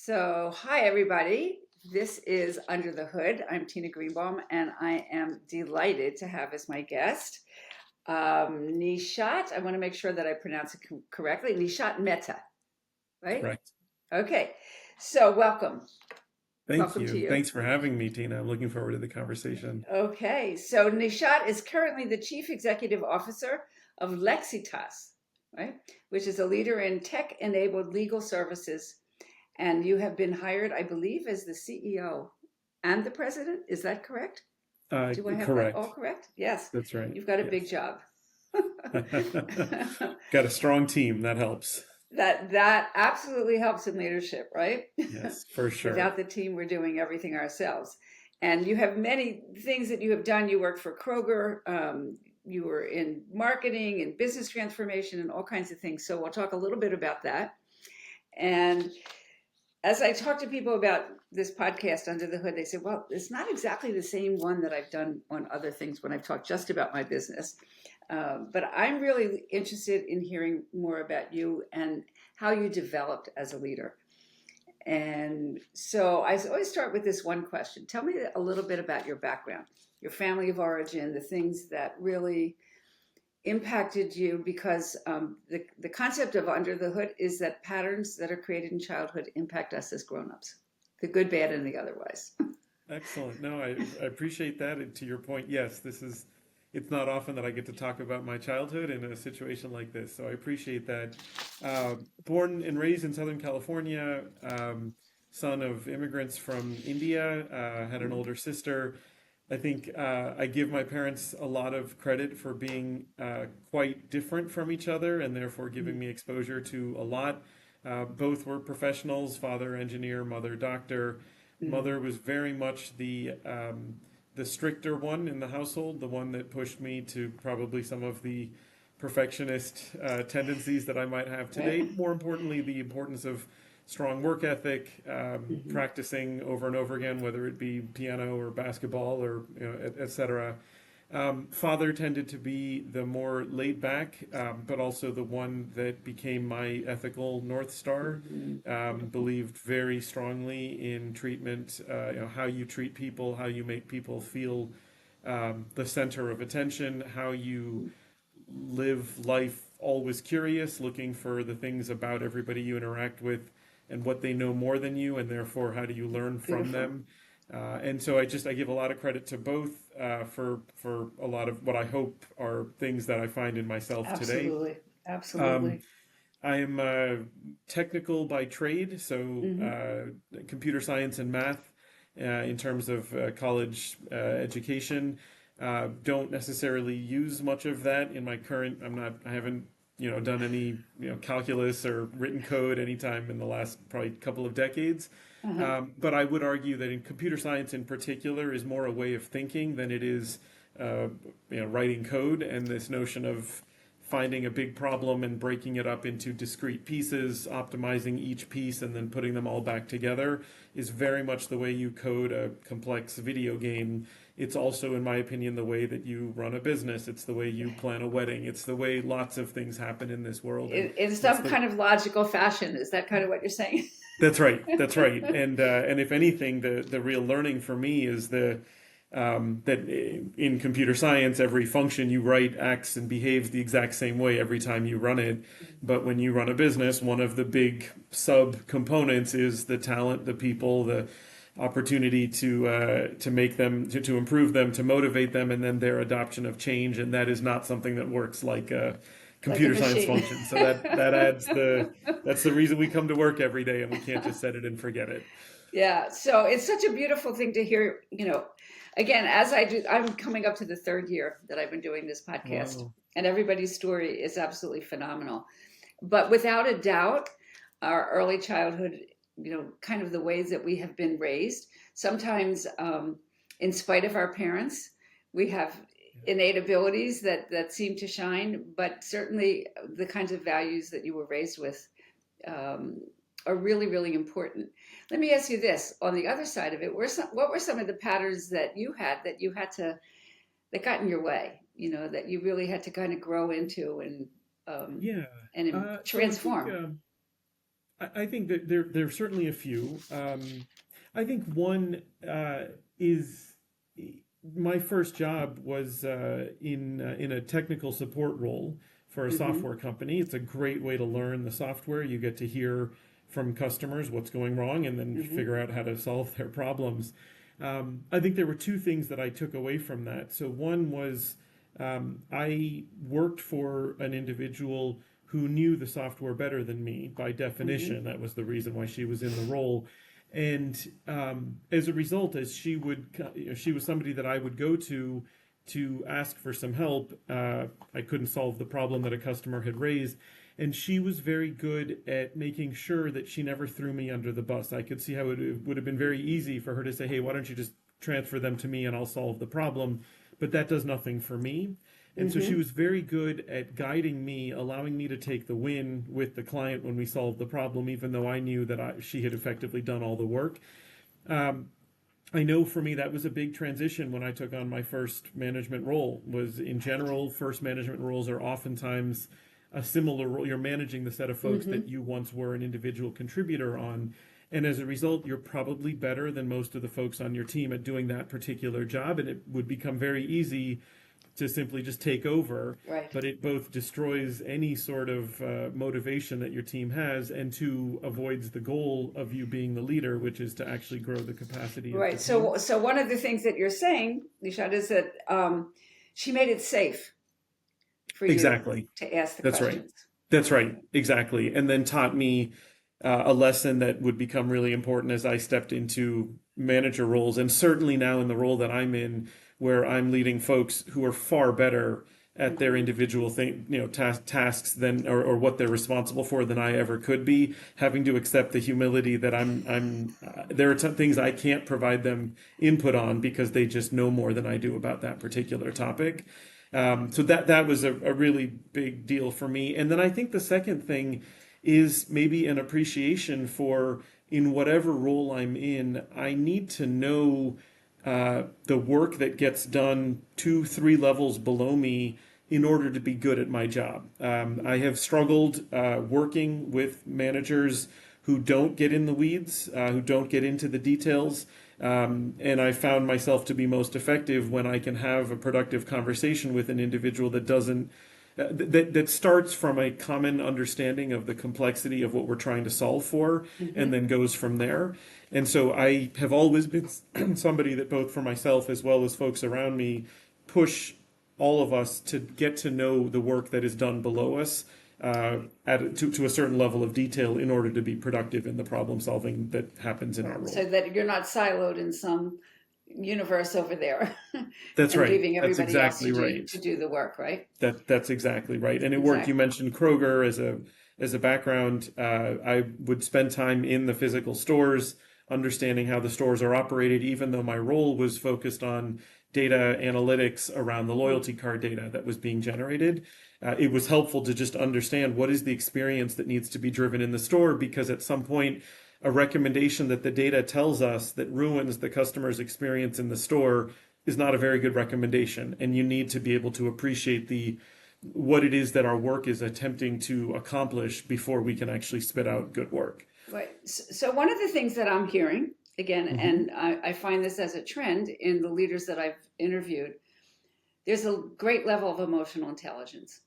So, hi everybody. This is Under the Hood. I'm Tina Greenbaum, and I am delighted to have as my guest Nishat. I want to make sure that I pronounce it correctly. Nishat Mehta, right? Correct. Okay. So, welcome. Thank Welcome to you. you. Thanks for having me, Tina. I'm looking forward to the conversation. Okay. So, Nishat is currently the Chief Executive Officer of Lexitas, right? Which is a leader in tech enabled legal services. And you have been hired, I believe, as the CEO and the president. Is that correct? Do I have that all Correct. correct? Yes. That's right. You've got a big Yes. job. Got a strong team. That helps. That absolutely helps in leadership, right? Yes, for sure. Without the team, we're doing everything ourselves. And you have many things that you have done. You worked for Kroger. You were in marketing and business transformation and all kinds of things. So we'll talk a little bit about that. And as I talk to people about this podcast Under the Hood, they say, well, it's not exactly the same one that I've done on other things when I've talked just about my business. But I'm really interested in hearing more about you and how you developed as a leader. And so I always start with this one question. Tell me a little bit about your background, your family of origin, the things that really impacted you because the concept of under the hood is that patterns that are created in childhood impact us as grown-ups, the good, bad, and the otherwise. Excellent. No, I appreciate that. And to your point, yes, it's not often that I get to talk about my childhood in a situation like this. So I appreciate that. Born and raised in Southern California, son of immigrants from India, had an older sister. I think I give my parents a lot of credit for being quite different from each other and therefore giving me exposure to a lot. Both were professionals, father engineer, mother doctor. Mm. Mother was very much the stricter one in the household, the one that pushed me to probably some of the perfectionist tendencies that I might have today. More importantly, the importance of strong work ethic, Mm-hmm. practicing over and over again, whether it be piano or basketball or et cetera. Father tended to be the more laid back, but also the one that became my ethical North Star. Mm-hmm. Beautiful. Believed very strongly in treatment, how you treat people, how you make people feel the center of attention, how you live life always curious, looking for the things about everybody you interact with and what they know more than you, and therefore how do you learn from Beautiful. them. And so I give a lot of credit to both for a lot of what I hope are things that I find in myself today. Absolutely. Um, Absolutely. I am technical by trade, so Mm-hmm. computer science and math in terms of college education. Don't necessarily use much of that in my current. I haven't done any calculus or written code anytime in the last probably couple of decades. Uh-huh. But I would argue that in computer science in particular is more a way of thinking than it is uh, writing code, and this notion of finding a big problem and breaking it up into discrete pieces, optimizing each piece, and then putting them all back together is very much the way you code a complex video game. It's also, in my opinion, the way that you run a business. It's the way you plan a wedding. It's the way lots of things happen in this world, and In it's some the kind of logical fashion. Is that kind of what you're saying? that's right. That's right. And if anything, the real learning for me is that in computer science, every function you write acts and behaves the exact same way every time you run it. But when you run a business, one of the big sub components is the talent, the people, the opportunity to make them to improve them, to motivate them, and then their adoption of change. And that is not something that works like a Like a computer science machine. function. So that adds the that's the reason we come to work every day, and we can't just set it and forget it. Yeah, so it's such a beautiful thing to hear, again, as I do, I'm coming up to the third year that I've been doing this podcast, Wow. and everybody's story is absolutely phenomenal. But without a doubt, our early childhood, kind of the ways that we have been raised, sometimes in spite of our parents, we have innate abilities that seem to shine, but certainly the kinds of values that you were raised with um, are really, really important. Let me ask you this: on the other side of it, what were some of the patterns that you had to that got in your way? That you really had to kind of grow into and um, Yeah. So I think transform. I think that there are certainly a few. I think one is my first job was in a technical support role for a Mm-hmm. software company. It's a great way to learn the software. You get to hear from customers what's going wrong and then Mm-hmm. figure out how to solve their problems. I think there were two things that I took away from that. So one was I worked for an individual who knew the software better than me by Mm-hmm. definition. That was the reason why she was in the role. And as a result, as she would, you know, she was somebody that I would go to ask for some help. I couldn't solve the problem that a customer had raised, and she was very good at making sure that she never threw me under the bus. I could see how it would have been very easy for her to say, "Hey, why don't you just transfer them to me and I'll solve the problem?" But that does nothing for me. And so she Mm-hmm. was very good at guiding me, allowing me to take the win with the client when we solved the problem, even though I knew that she had effectively done all the work. Um, I know for me that was a big transition when I took on my first management role. Was in Right. general, first management roles are oftentimes a similar role. You're managing the set of folks Mm-hmm. that you once were an individual contributor on. And as a result, you're probably better than most of the folks on your team at doing that particular job. And it would become very easy to simply just take over, Right. but it both destroys any sort of motivation that your team has, and two, avoids the goal of you being the leader, which is to actually grow the capacity of the Right. team. So one of the things that you're saying, Nishat, is that she made it safe for you Exactly. to ask the That's right. questions. That's right. Exactly. And then taught me a lesson that would become really important as I stepped into manager roles. And certainly now in the role that I'm in, where I'm leading folks who are far better at their Mm-hmm. individual tasks than, or what they're responsible for than I ever could be, having to accept the humility that there are things I can't provide them input on because they just know more than I do about that particular topic. So that was a really big deal for me. And then I think the second thing is maybe an appreciation for, in whatever role I'm in, I need to know the work that gets done two, three levels below me in order to be good at my job. I have struggled working with managers who don't get in the weeds, who don't get into the details. And I found myself to be most effective when I can have a productive conversation with an individual that doesn't that starts from a common understanding of the complexity of what we're trying to solve for, and Mm-hmm. then goes from there. And so I have always been somebody that, both for myself as well as folks around me, push all of us to get to know the work that is done below us to a certain level of detail in order to be productive in the problem solving that happens in our Right. role. So that you're not siloed in some universe over there That's and right. leaving That's everybody else exactly right. to do the work, right? That's exactly right. And it worked. You Exactly. mentioned Kroger as a background. I would spend time in the physical stores, understanding how the stores are operated, even though my role was focused on data analytics around the Mm-hmm. loyalty card data that was being generated. It was helpful to just understand what is the experience that needs to be driven in the store, because at some point, a recommendation that the data tells us that ruins the customer's experience in the store is not a very good recommendation. And you need to be able to appreciate the what it is that our work is attempting to accomplish before we can actually spit out good work. Right. So one of the things that I'm hearing again, Hmm. and I find this as a trend in the leaders that I've interviewed, there's a great level of emotional intelligence,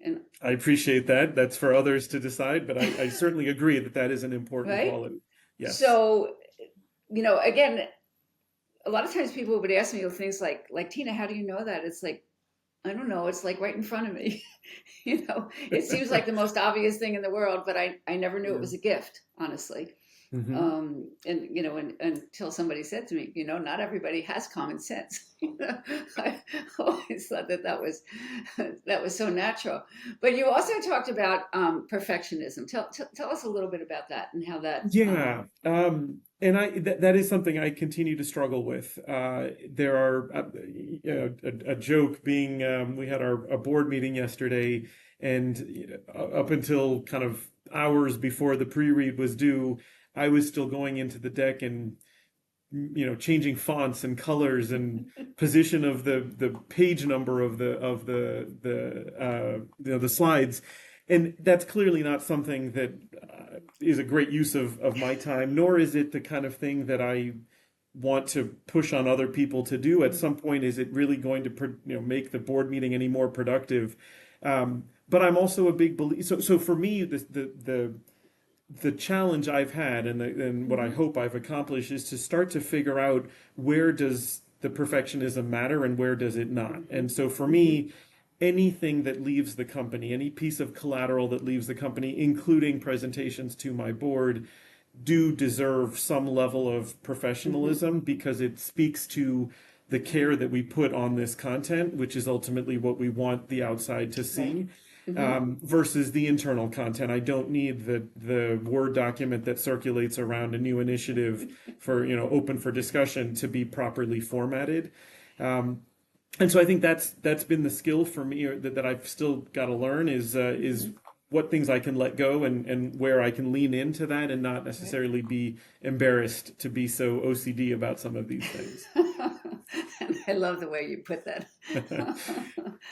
and I appreciate that. That's for others to decide, but I certainly agree that that is an important right. quality. Yes. So again, a lot of times people would ask me things like Tina, how do you know that? It's like I don't know. It's like right in front of me. It seems like the most obvious thing in the world, but I never knew it Yeah. was a gift, honestly. Hmm. And until somebody said to me, not everybody has common sense. I always thought that was so natural. But you also talked about perfectionism. Tell us a little bit about that and how that. Yeah. And that is something I continue to struggle with. There are a joke being we had a board meeting yesterday, and up until kind of hours before the pre-read was due, I was still going into the deck and changing fonts and colors and position of the page number of the slides. And that's clearly not something that is a great use of my time, nor is it the kind of thing that I want to push on other people to do. At some point, is it really going to make the board meeting any more productive? But I'm also a big believer. So for me, the challenge I've had and what I Mm-hmm. hope I've accomplished is to start to figure out where does the perfectionism matter and where does it not. Mm-hmm. And so for Mm-hmm. me, anything that leaves the company, any piece of collateral that leaves the company, including presentations to my board, do deserve some level of Mm-hmm. professionalism because it speaks to the care that we put on this content, which is ultimately what we want the outside to Right. see, Mm-hmm. versus the internal content. I don't need the Word document that circulates around a new initiative for, open for discussion to be properly formatted. Um, and so I think that's been the skill for me, or that I've still got to learn is Mm-hmm. what things I can let go and where I can lean into that and not Right. necessarily be embarrassed to be so OCD about some of these things. And I love the way you put that.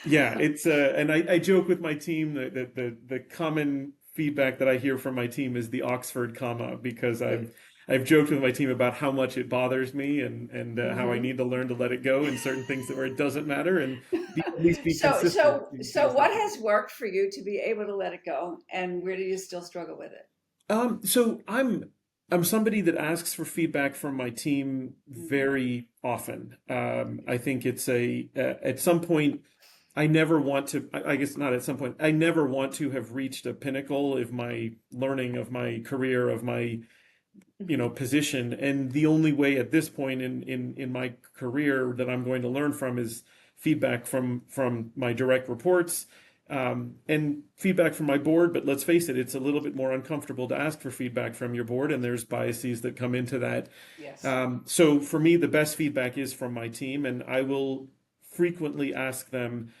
Yeah, it's and I joke with my team that the common feedback that I hear from my team is the Oxford comma because Right. I've joked with my team about how much it bothers me and how I Mm-hmm. need to learn to let it go in certain things that where it doesn't matter and at least be So, consistent so, in so, things that what do. has worked for you to be able to let it go, and where do you still struggle with it? So I'm somebody that asks for feedback from my team Mm-hmm. very often. I think it's a at some point I never want to. I guess not at some point. I never want to have reached a pinnacle of my learning, of my career, of my Mm-hmm. position. And the only way at this point in my career that I'm going to learn from is feedback from my direct reports, and feedback from my board. But let's face it, it's a little bit more uncomfortable to ask for feedback from your board, and there's biases that come into that. Yes. So for me, the best feedback is from my team, and I will frequently ask them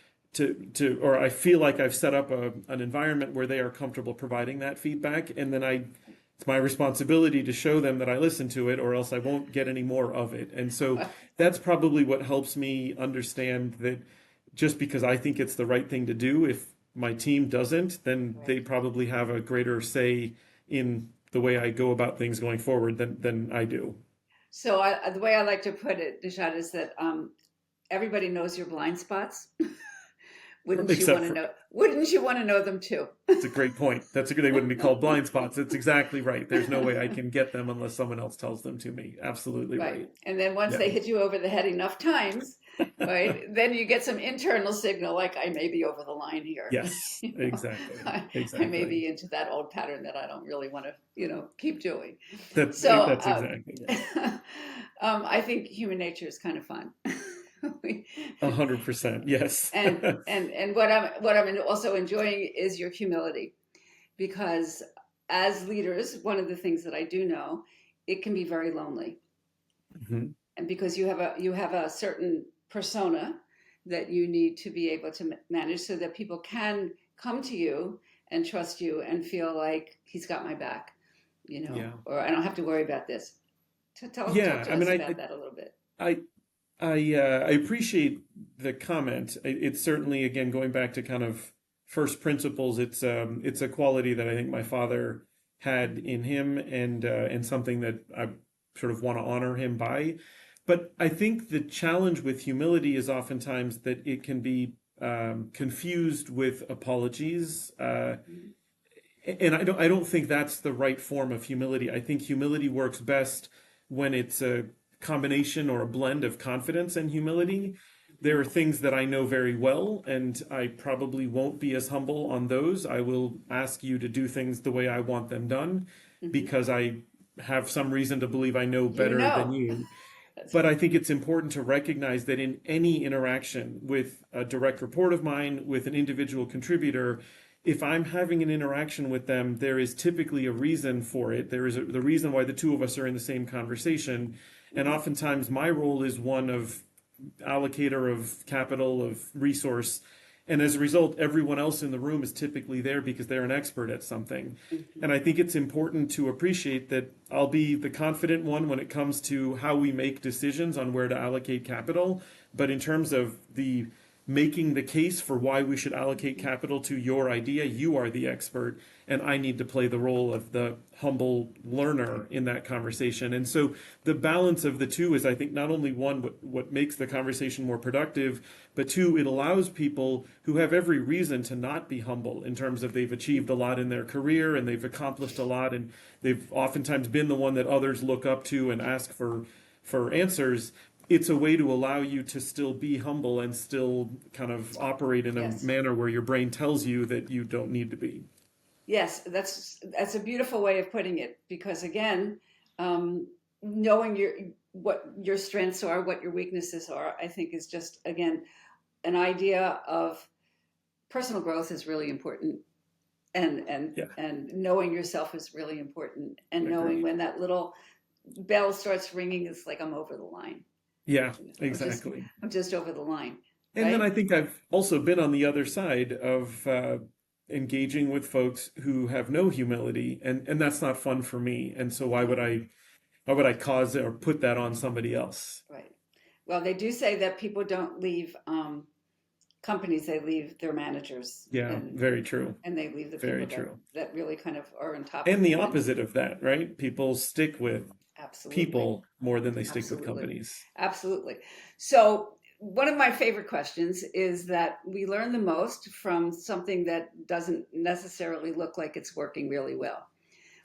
or I feel like I've set up an environment where they are comfortable providing that feedback, and then it's my responsibility to show them that I listen to it, or else I won't get any more of it. And so that's probably what helps me understand that just because I think it's the right thing to do, if my team doesn't, then they Right. probably have a greater say in the way I go about things going forward than I do. So, the way I like to put it, Nishat, is that everybody knows your blind spots. Wouldn't you Except want to for know? Wouldn't you want to know them too? It's a great point. They wouldn't be called blind spots. It's exactly right. There's no way I can get them unless someone else tells them to me. Absolutely Right. right. And then once Yeah. they hit you over the head enough times, right, then you get some internal signal like I may be over the line here. Yes, You know, exactly. I may Exactly. be into that old pattern that I don't really want to, keep doing. That So, that's exactly right. I think human nature is kind of fun. We- 100%. Yes. and what I'm also enjoying is your humility because as leaders, one of the things that I do know, it can be very lonely. Mhm. And because you have a certain persona that you need to be able to manage so that people can come to you and trust you and feel like he's got my back, Yeah. or I don't have to worry about this. Talk Yeah. to I mean, us about that a little bit. I, I appreciate the comment. It's certainly, again, going back to kind of first principles. It's a quality that I think my father had in him, and something that I sort of want to honor him by. But I think the challenge with humility is oftentimes that it can be confused with apologies. And I don't think that's the right form of humility. I think humility works best when it's a combination or a blend of confidence and humility. There are things that I know very well, and I probably won't be as humble on those. I will ask you to do things the way I want them done Mm-hmm. because I have some reason to believe I know You better than know, you. that's But I right. think it's important to recognize that in any interaction with a direct report of mine, with an individual contributor, if I'm having an interaction with them, there is typically a reason for it. There is the reason why the two of us are in the same conversation. And Mm-hmm. oftentimes my role is one of allocator of capital, of resource. And as a result, everyone else in the room is typically there because they're an expert at something. Mm-hmm. And I think it's important to appreciate that I'll be the confident one when it comes to how we make decisions on where to allocate capital. But in terms of the making the case for why we should allocate capital to your idea. You are the expert, and I need to play the role of the humble learner in that conversation. And so the balance of the two is, I think, not only one, what makes the conversation more productive, but two, it allows people who have every reason to not be humble in terms of they've achieved a lot in their career and they've accomplished a lot, and they've oftentimes been the one that others look up to and ask for answers. It's a way to allow you to still be humble and still kind of operate in a Yes. manner where your brain tells you that you don't need to be. Yes, that's a beautiful way of putting it because again, knowing what your strengths are, what your weaknesses are, I think is just again an idea of personal growth is really important, and and Yeah, and knowing yourself is really important, and knowing agree. when that little bell starts ringing, it's like I'm over the line. Yeah, I'm just exactly. I'm just over the line, And then I right? think I've also been on the other side of engaging with folks who have no humility, and that's not fun for me. And so No, why would I cause or put that on somebody else? right. Well, they do say that people don't leave companies; they leave their managers, Yeah, very true. and they leave the Very people true. that really kind of are on top And of the it. And opposite of that, right? People stick with absolutely, people more than they stick with absolutely, companies. absolutely. So one of my favorite questions is that we learn the most from something that doesn't necessarily look like it's working really well.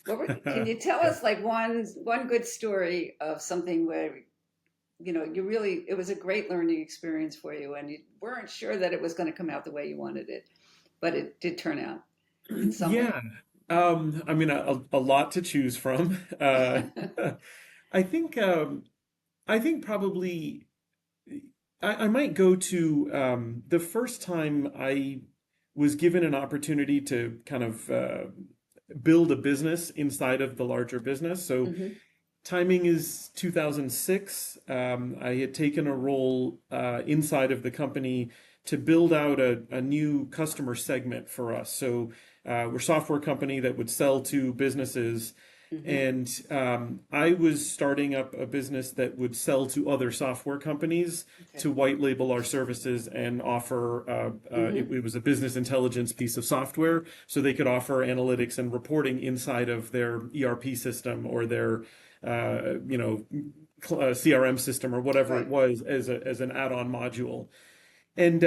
Can you tell Yeah. us like one good story of something where you really it was a great learning experience for you and you weren't sure that it was going to come out the way you wanted it, but it did turn out in some way. Yeah. I mean, a lot to choose from. I think, I think probably I might go to the first time I was given an opportunity to kind of build a business inside of the larger business. So Hmm. timing is 2006. I had taken a role inside of the company to build out a new customer segment for us. So we're a software company that would sell to businesses. Hmm. And I was starting up a business that would sell to other software companies Okay. to white label our services and offer, Hmm. it was a business intelligence piece of software. So they could offer analytics and reporting inside of their ERP system or their CRM system or whatever it Right. was as an add-on module. And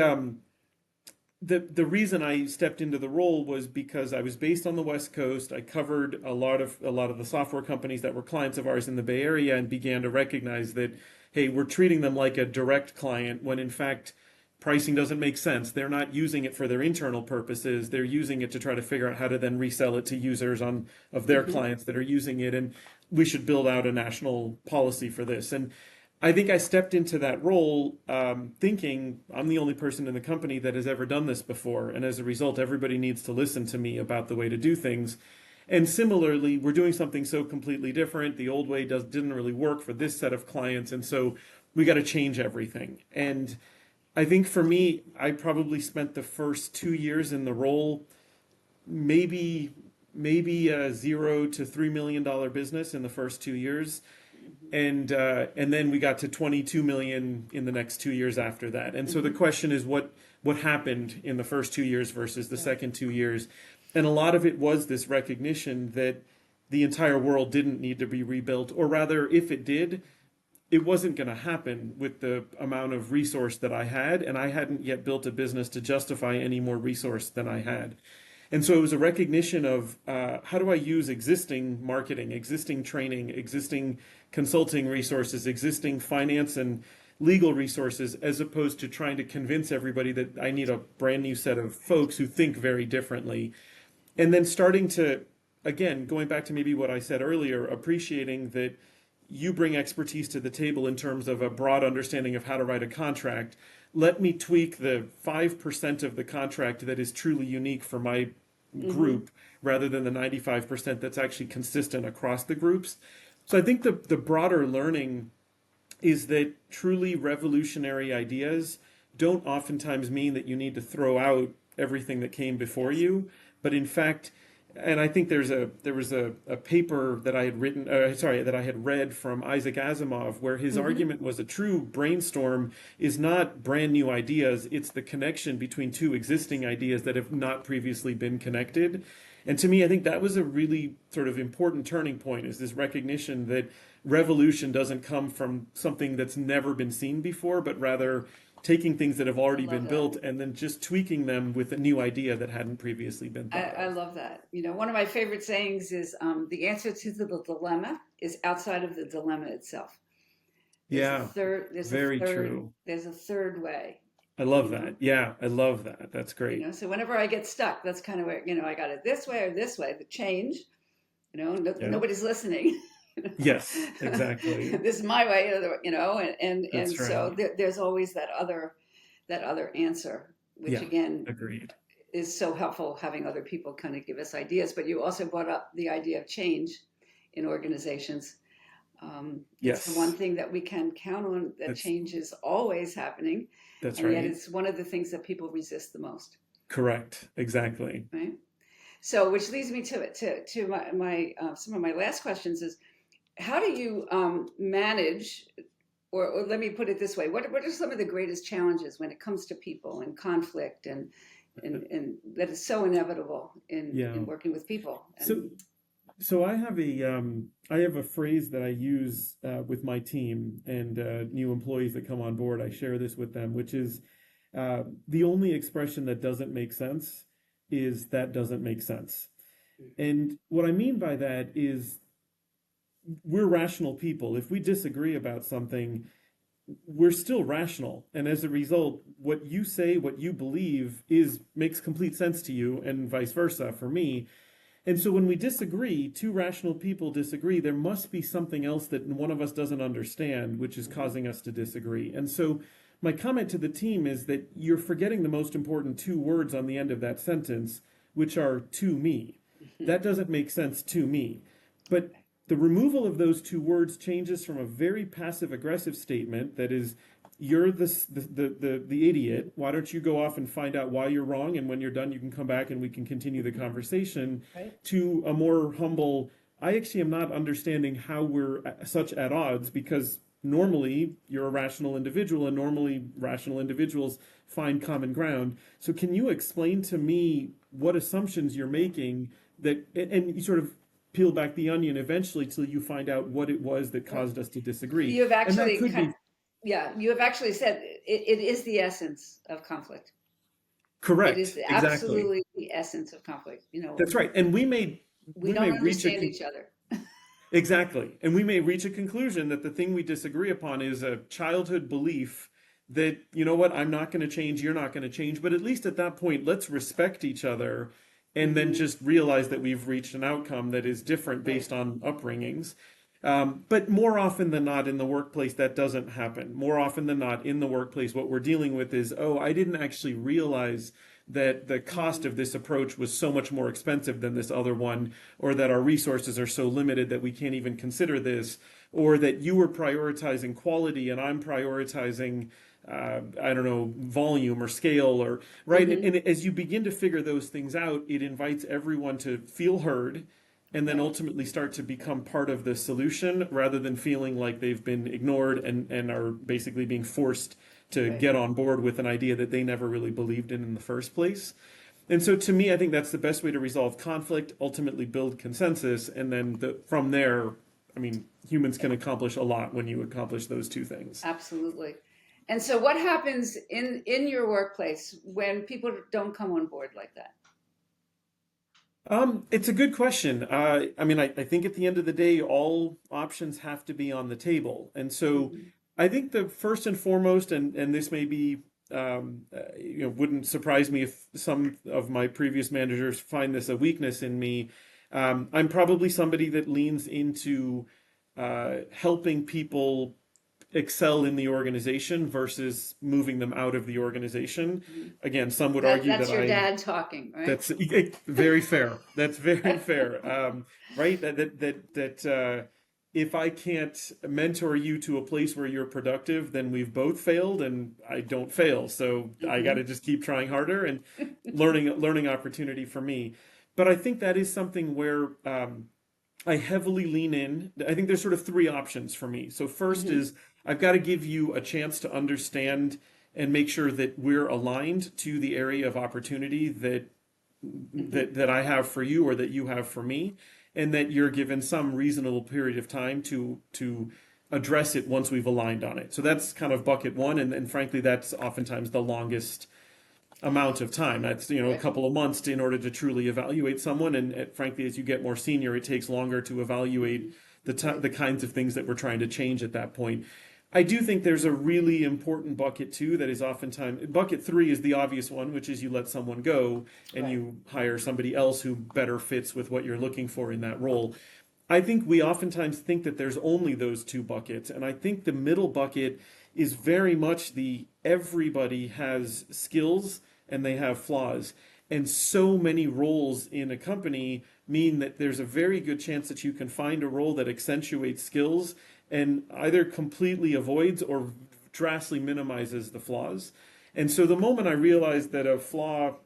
the reason I stepped into the role was because I was based on the West Coast. I covered a lot of the software companies that were clients of ours in the Bay Area and began to recognize that, hey, we're treating them like a direct client when in fact pricing doesn't make sense. They're not using it for their internal purposes. They're using it to try to figure out how to then resell it to users on of their Hmm. clients that are using it. And we should build out a national policy for this. And I think I stepped into that role thinking I'm the only person in the company that has ever done this before. And as a result, everybody needs to listen to me about the way to do things. And similarly, we're doing something so completely different. The old way didn't really work for this set of clients. And so we got to change everything. And I think for me, I probably spent the first 2 years in the role, maybe maybe a $0 to $3 million business in the first 2 years, and then we got to 22 million in the next 2 years after that. And so the Hmm. question is what happened in the first 2 years versus the Right. second 2 years, and a lot of it was this recognition that the entire world didn't need to be rebuilt, or rather, if it did, it wasn't going to happen with the amount of resource that I had, and I hadn't yet built a business to justify any more resource than I had. And so it was a recognition of how do I use existing marketing, existing training, existing consulting resources, existing finance and legal resources, as opposed to trying to convince everybody that I need a brand new set of Right. folks who think very differently. And then starting to, again, going back to maybe what I said earlier, appreciating that you bring expertise to the table in terms of a broad understanding of how to write a contract. Let me tweak the 5% of the contract that is truly unique for my Hmm. group rather than the 95% that's actually consistent across the groups. So I think the broader learning is that truly revolutionary ideas don't oftentimes mean that you need to throw out everything that came before Yes. you, but in fact, and I think there was a paper that I had written, sorry, that I had read from Isaac Asimov, where his Hmm. argument was a true brainstorm is not brand new ideas, it's the connection between two existing ideas that have not previously been connected. And to me, I think that was a really sort of important turning point, is this recognition that revolution doesn't come from something that's never been seen before, but rather taking things that have I already love been that. built and then just tweaking them with a new idea that hadn't previously been thought I of. love that. One of my favorite sayings is the answer to the dilemma is outside of the dilemma itself. Yeah, very true. There's a third way, I you love know? that. Yeah, I love that. That's great. So whenever I get stuck, that's kind of where, I got it this way or this way, the change, no, Yeah. nobody's listening. Yes, exactly. This is my way, and That's so right. there's always that other answer, which Yeah, again agreed. is so helpful having other people kind of give us ideas. But you also brought up the idea of change in organizations. It's the one Yes, thing that we can count on, that that's change is always happening, that's and yet right. it's one of the things that people resist the most, Correct. Exactly. right? So, which leads me to my some of my last questions is, how do you manage, or let me put it this way, what are some of the greatest challenges when it comes to people and conflict and that is so inevitable in Yeah. working with people? So so I have a phrase that I use with my team and new employees that come on board. I share this with them, which is the only expression that doesn't make sense is that doesn't make sense. And what I mean by that is we're rational people. If we disagree about something, we're still rational. And as a result, what you say, what you believe is makes complete sense to you and vice versa for me. And so when we disagree, two rational people disagree, there must be something else that one of us doesn't understand, which is Mhm. causing us to disagree. And so my comment to the team is that you're forgetting the most important two words on the end of that sentence, which are to me. Mhm. That doesn't make sense to me. But the removal of those two words changes from a very passive aggressive statement that is, you're the idiot. Why don't you go off and find out why you're wrong? And when you're done, you can come back and we can continue the conversation, Right. to a more humble, I actually am not understanding how we're such at odds, because normally you're a rational individual and normally rational individuals find common ground. So can you explain to me what assumptions you're making that, and you sort of peel back the onion eventually till you find out what it was that Right. caused us to disagree. You've And that actually could kind be Yeah, you have actually said it is the essence of conflict. It is correct. Exactly. absolutely the essence of conflict. That's right. And We we may don't reach a understand each other. exactly. And we may reach a conclusion that the thing we disagree upon is a childhood belief that, you know what, I'm not going to change, you're not going to change. But at least at that point, let's respect each other and then Hmm. just realize that we've reached an outcome that is different Right. based on upbringings. But more often than not in the workplace, that doesn't happen. More often than not in the workplace, what we're dealing with is, oh, I didn't actually realize that the cost Hmm. of this approach was so much more expensive than this other one, or that our resources are so limited that we can't even consider this, or that you were prioritizing quality and I'm prioritizing, I don't know, volume or scale, or right. Hmm. And as you begin to figure those things out, it invites everyone to feel heard and then Right. ultimately start to become part of the solution rather than feeling like they've been ignored and are basically being forced to Right. get on board with an idea that they never really believed in the first place. And so to me, I think that's the best way to resolve conflict, ultimately build consensus, and then from there, I mean, humans can accomplish a lot when you accomplish those two things. Absolutely. And so, what happens in your workplace when people don't come on board like that? It's a good question. I mean, I think at the end of the day, all options have to be on the table. And so Hmm. I think the first and foremost, and this may be, wouldn't surprise me if some of my previous managers find this a weakness in me. I'm probably somebody that leans into helping people excel in the organization versus moving them out of the organization. Hmm. Again, some would That argue that's that your I dad talking, right? that's very fair. That's very fair. Right? If I can't mentor you to a place where you're productive, then we've both failed, and I don't fail. So I got to Hmm. just keep trying harder and learning opportunity for me. But I think that is something where I heavily lean in. I think there's sort of three options for me. So first Hmm. is I've got to give you a chance to understand and make sure that we're aligned to the area of opportunity Hmm. that I have for you or that you have for me, and that you're given some reasonable period of time to address it once we've aligned on it. So that's kind of bucket one, and frankly, that's oftentimes the longest amount of time. That's, a Right. couple of months in order to truly evaluate someone. And frankly, as you get more senior, it takes longer to evaluate Right. the kinds of things that we're trying to change at that point. I do think there's a really important bucket too that is oftentimes bucket three is the obvious one, which is you let someone go and Right. you hire somebody else who better fits with what you're looking for in that role. I think we oftentimes think that there's only those two buckets, and I think the middle bucket is very much the everybody has skills and they have flaws. And so many roles in a company mean that there's a very good chance that you can find a role that accentuates skills and either completely avoids or drastically minimizes the flaws. And so the moment I realized that a flaw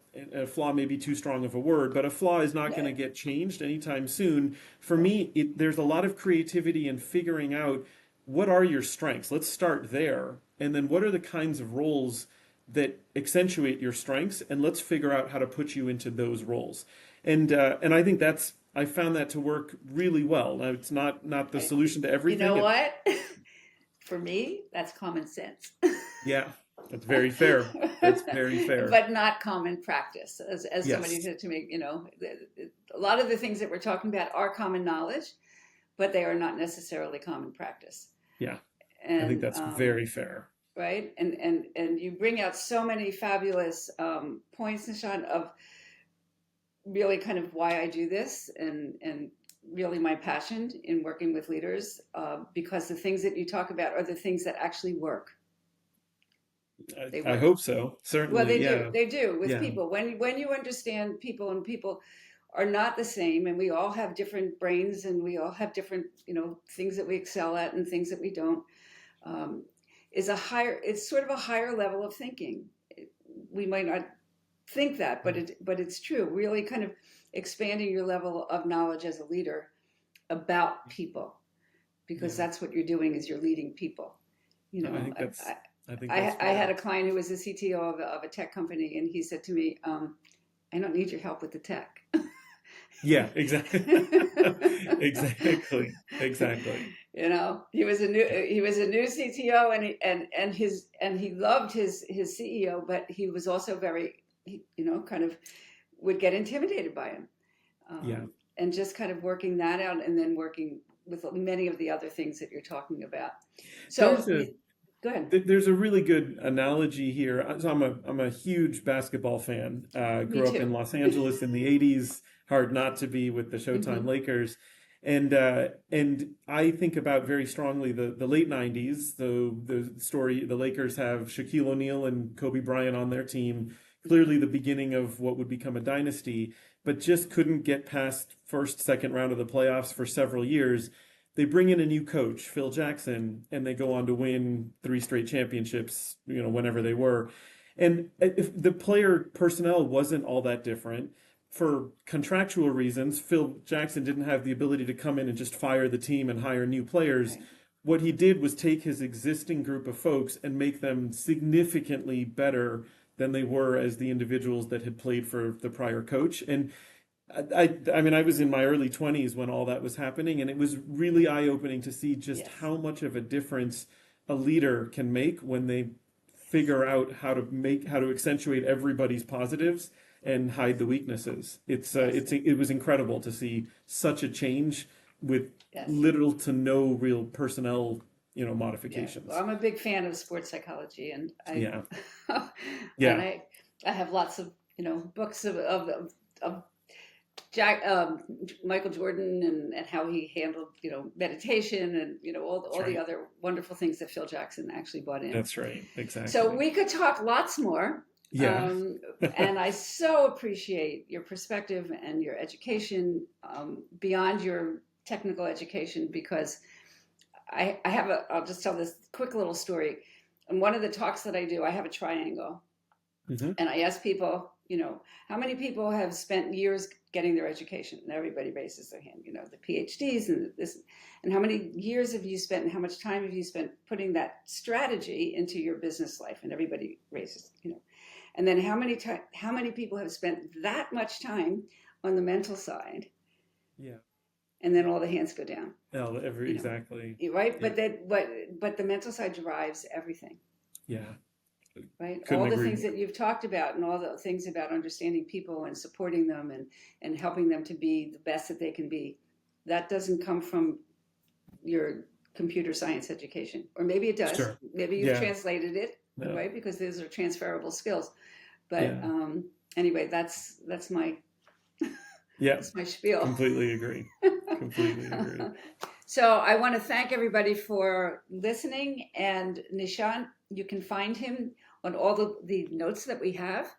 may be too strong of a word, but a flaw is not going to Yeah. get changed anytime soon. For Right. me, there's a lot of creativity in figuring out what are your strengths. Let's start there. And then what are the kinds of roles that accentuate your strengths? And let's figure out how to put you into those roles. And I think I found that to work really well. Now, it's not the Right. solution to You know everything. what? For me, that's common sense. Yeah, that's very fair. That's very fair. But not common practice. As somebody Yes. said to me, a lot of the things that we're talking about are common knowledge, but they are not necessarily common practice. Yeah, I think And that's very fair. right, and you bring out so many fabulous points, Nishan, of really kind of why I do this, and really my passion in working with leaders, because the things that you talk about are the things that actually work. They I work. hope so. Well, Certainly, they do. yeah. They do with Yeah. people. When you understand people, and people are not the same, and we all have different brains, and we all have different things that we excel at and things that we don't. Um, is a higher. It's sort of a higher level of thinking. We might not think that, but it's true. Really, kind of expanding your level of knowledge as a leader about people, because Yeah. that's what you're doing, is you're leading people. You No, know, I think that's I had fair. a client who was the CTO of a tech company, and he said to me, "I don't need your help with the tech." Yeah, exactly. Exactly. Exactly. He was a new CTO, and he loved his CEO, but he was also very, kind of would get intimidated by him, Yeah. and just kind of working that out, and then working with many of the other things that you're talking about. So There's a go ahead. there's a really good analogy here. So I'm a huge basketball fan. Me Grew up in too. Los Angeles in the '80s. Hard not to be with the Showtime Hmm. Lakers. And I think about very strongly the late '90s. The story the Lakers have Shaquille O'Neal and Kobe Bryant on their team. Clearly the beginning of what would become a dynasty, but just couldn't get past first, second round of the playoffs for several years. They bring in a new coach, Phil Jackson, and they go on to win three straight championships, whenever they were. And if the player personnel wasn't all that different, for contractual reasons, Phil Jackson didn't have the ability to come in and just fire the team and hire new players. Right. What he did was take his existing group of folks and make them significantly better than they were as the individuals that had played for the prior coach. And I mean, I was in my early 20s when all that was happening, and it was really eye-opening to see just Yes. how much of a difference a leader can make when they figure out how to accentuate everybody's positives and hide the weaknesses. Yes. It was incredible to see such a change with Yes. little to no real personnel, Yeah. Well, modifications. I'm a big fan of sports psychology, and Yeah, and yeah, I have lots of books of Jack Michael Jordan, and how he handled meditation, and that's all the right. other wonderful things that Phil Jackson actually brought in. That's right. So Exactly. we could talk lots more. Yeah. Um, and I so appreciate your perspective and your education, beyond your technical education, because I have I'll just tell this quick little story. In one of the talks that I do, I have a triangle, Hmm. and I ask people, You know, how many people have spent years getting their education? And everybody raises their hand, you know, the PhDs and this. And how many years have you spent and how much time have you spent putting that strategy into your business life? And everybody raises, you know. And then how many people have spent that much time on the mental side? Yeah. And then all the hands go down, you Exactly. know, right? It, But the mental side drives everything, yeah. right? Couldn't All the agree things more. that you've talked about and all the things about understanding people and supporting them and helping them to be the best that they can be, that doesn't come from your computer science education. Or maybe it does. Sure. Maybe you've Yeah. translated it, No. right? Because those are transferable skills. But Yeah. anyway, that's my Yeah. that's my spiel. Completely agree. Completely agree. So I want to thank everybody for listening. And Nishan, you can find him on all the notes that we have.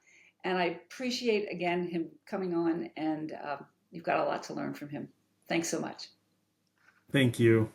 And I appreciate, again, him coming on. And you've got a lot to learn from him. Thanks so much. Thank you.